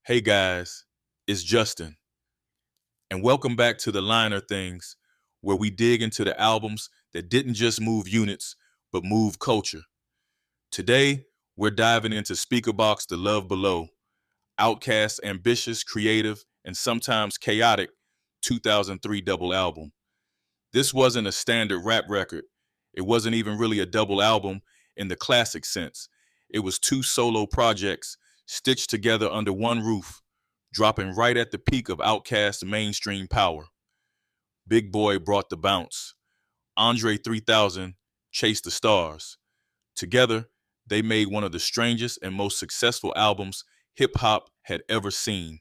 Hey guys, it's Justin, and welcome back to the Liner Things, where we dig into the albums that didn't just move units, but move culture. Today, we're diving into Speakerboxxx The Love Below, Outkast's ambitious, creative, and sometimes chaotic 2003 double album. This wasn't a standard rap record. It wasn't even really a double album in the classic sense. It was two solo projects stitched together under one roof, dropping right at the peak of Outkast's mainstream power. Big Boi brought the bounce. Andre 3000 chased the stars. Together, they made one of the strangest and most successful albums hip hop had ever seen.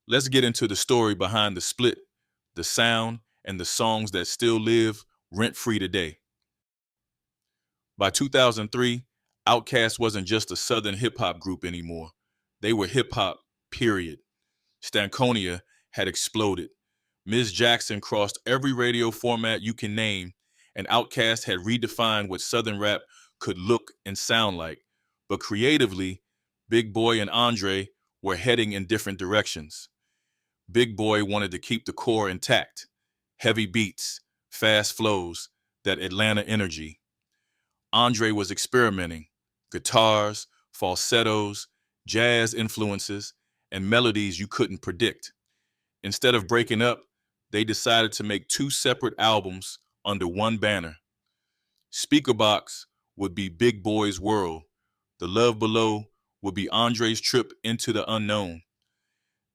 Let's get into the story behind the split, the sound, and the songs that still live rent free today. By 2003, Outkast wasn't just a southern hip hop group anymore. They were hip hop, period. Stankonia had exploded. Ms. Jackson crossed every radio format you can name, and Outkast had redefined what southern rap could look and sound like. But creatively, Big Boi and André were heading in different directions. Big Boi wanted to keep the core intact: heavy beats, fast flows, that Atlanta energy. Andre was experimenting: guitars, falsettos, jazz influences, and melodies you couldn't predict. Instead of breaking up, they decided to make two separate albums under one banner. Speakerboxxx would be Big Boi's world. The Love Below would be Andre's trip into the unknown.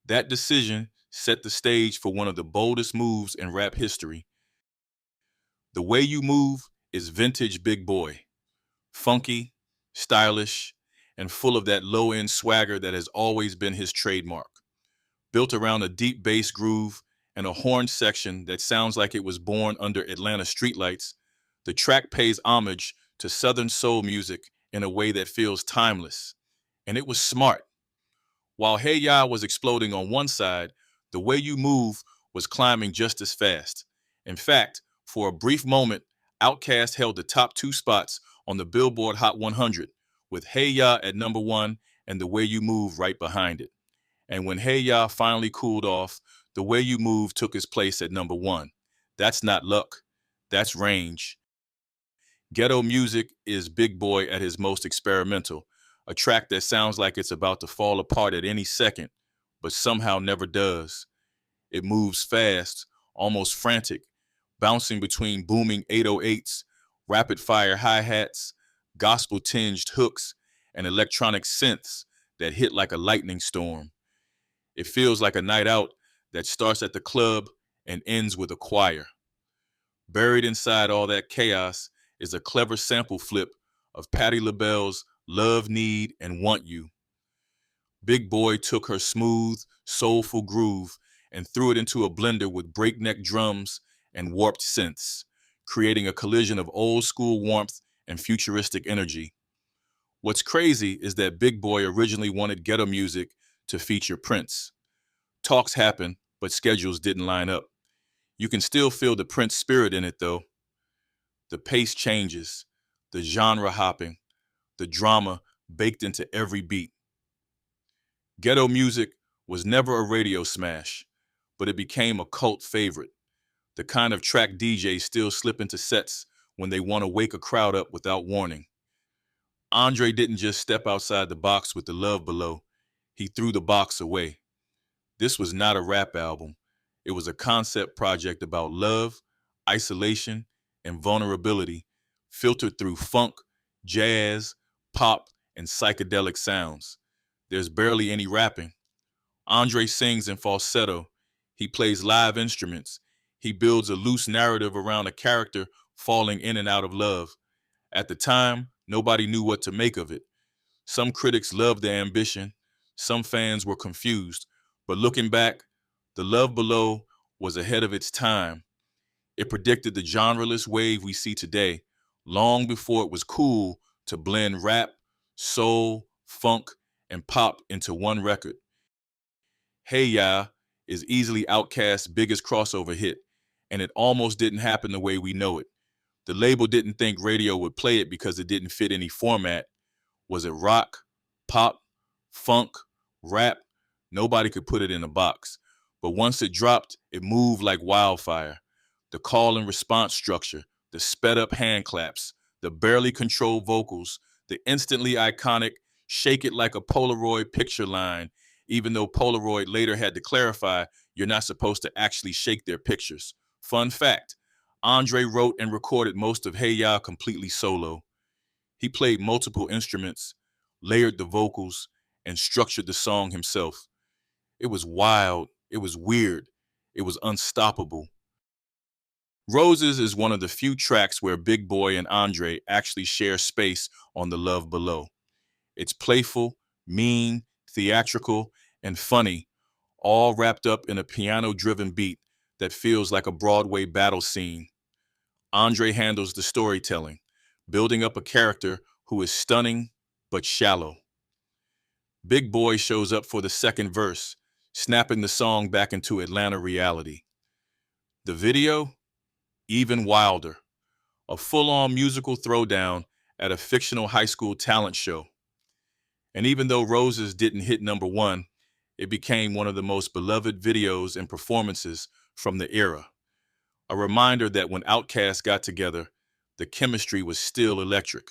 That decision set the stage for one of the boldest moves in rap history. The Way You Move is vintage Big Boi. Funky, stylish, and full of that low-end swagger that has always been his trademark. Built around a deep bass groove and a horn section that sounds like it was born under Atlanta streetlights, the track pays homage to Southern soul music in a way that feels timeless. And it was smart. While Hey Ya was exploding on one side, The Way You Move was climbing just as fast. In fact, for a brief moment, Outkast held the top two spots on the Billboard Hot 100, with Hey Ya at number one and The Way You Move right behind it. And when Hey Ya finally cooled off, The Way You Move took his place at number one. That's not luck, that's range. Ghetto Music is Big Boi at his most experimental, a track that sounds like it's about to fall apart at any second, but somehow never does. It moves fast, almost frantic, bouncing between booming 808s, rapid-fire hi-hats, gospel-tinged hooks, and electronic synths that hit like a lightning storm. It feels like a night out that starts at the club and ends with a choir. Buried inside all that chaos is a clever sample flip of Patti LaBelle's Love, Need, and Want You. Big Boi took her smooth, soulful groove and threw it into a blender with breakneck drums and warped synths, creating a collision of old school warmth and futuristic energy. What's crazy is that Big Boi originally wanted ghetto music to feature Prince. Talks happened, but schedules didn't line up. You can still feel the Prince spirit in it, though. The pace changes, the genre hopping, the drama baked into every beat. Ghetto Music was never a radio smash, but it became a cult favorite, the kind of track DJs still slip into sets when they want to wake a crowd up without warning. Andre didn't just step outside the box with The Love Below, he threw the box away. This was not a rap album. It was a concept project about love, isolation, and vulnerability, filtered through funk, jazz, pop, and psychedelic sounds. There's barely any rapping. Andre sings in falsetto. He plays live instruments. He builds a loose narrative around a character falling in and out of love. At the time, nobody knew what to make of it. Some critics loved the ambition. Some fans were confused. But looking back, The Love Below was ahead of its time. It predicted the genreless wave we see today, long before it was cool to blend rap, soul, funk, and pop into one record. Hey Ya is easily Outkast's biggest crossover hit, and it almost didn't happen the way we know it. The label didn't think radio would play it because it didn't fit any format. Was it rock, pop, funk, Rap, nobody could put it in a box. But once it dropped, it moved like wildfire. The call and response structure, the sped up hand claps, the barely controlled vocals, the instantly iconic shake it like a Polaroid picture line, even though Polaroid later had to clarify you're not supposed to actually shake their pictures. Fun fact, Andre wrote and recorded most of Hey Ya completely solo. He played multiple instruments, layered the vocals, and structured the song himself. It was wild, it was weird, it was unstoppable. Roses is one of the few tracks where Big Boi and André actually share space on The Love Below. It's playful, mean, theatrical, and funny, all wrapped up in a piano-driven beat that feels like a Broadway battle scene. André handles the storytelling, building up a character who is stunning but shallow. Big Boi shows up for the second verse, snapping the song back into Atlanta reality. The video? Even wilder. A full-on musical throwdown at a fictional high school talent show. And even though Roses didn't hit #1, it became one of the most beloved videos and performances from the era. A reminder that when Outkast got together, the chemistry was still electric.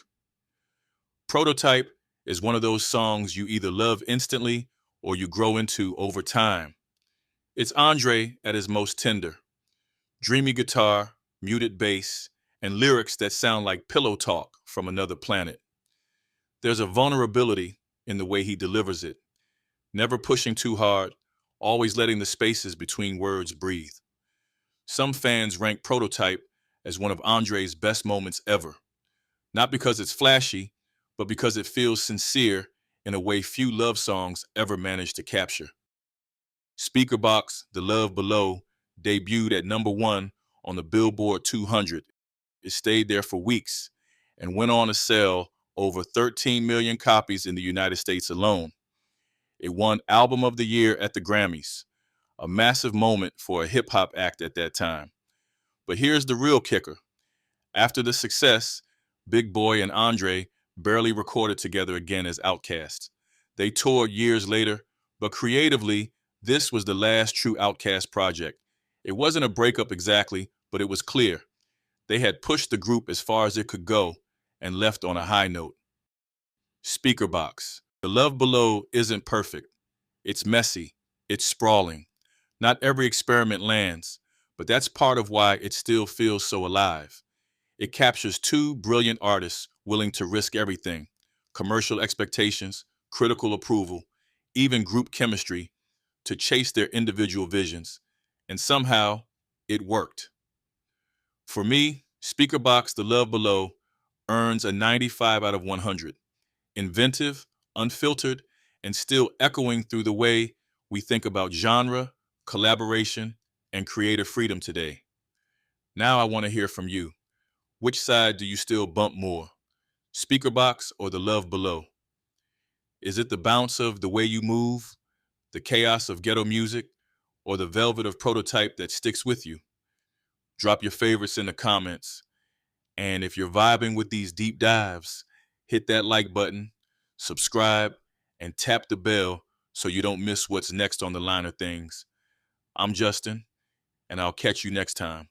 Prototype is one of those songs you either love instantly or you grow into over time. It's Andre at his most tender. Dreamy guitar, muted bass, and lyrics that sound like pillow talk from another planet. There's a vulnerability in the way he delivers it, never pushing too hard, always letting the spaces between words breathe. Some fans rank Prototype as one of Andre's best moments ever, not because it's flashy, but because it feels sincere in a way few love songs ever manage to capture. Speakerboxxx, The Love Below, debuted at #1 on the Billboard 200. It stayed there for weeks and went on to sell over 13 million copies in the United States alone. It won Album of the Year at the Grammys, a massive moment for a hip-hop act at that time. But here's the real kicker. After the success, Big Boi and André barely recorded together again as Outkast. They toured years later, but creatively, this was the last true Outkast project. It wasn't a breakup exactly, but it was clear. They had pushed the group as far as it could go and left on a high note. Speakerboxxx. The Love Below isn't perfect. It's messy. It's sprawling. Not every experiment lands, but that's part of why it still feels so alive. It captures two brilliant artists willing to risk everything: commercial expectations, critical approval, even group chemistry, to chase their individual visions. And somehow, it worked. For me, Speakerboxxx The Love Below earns a 95 out of 100. Inventive, unfiltered, and still echoing through the way we think about genre, collaboration, and creative freedom today. Now I want to hear from you. Which side do you still bump more? Speakerboxxx or The Love Below? Is it the bounce of the way you move, the chaos of ghetto music, or the velvet of Prototype that sticks with you? Drop your favorites in the comments. And if you're vibing with these deep dives, hit that like button, subscribe, and tap the bell so you don't miss what's next on the line of things. I'm Justin, and I'll catch you next time.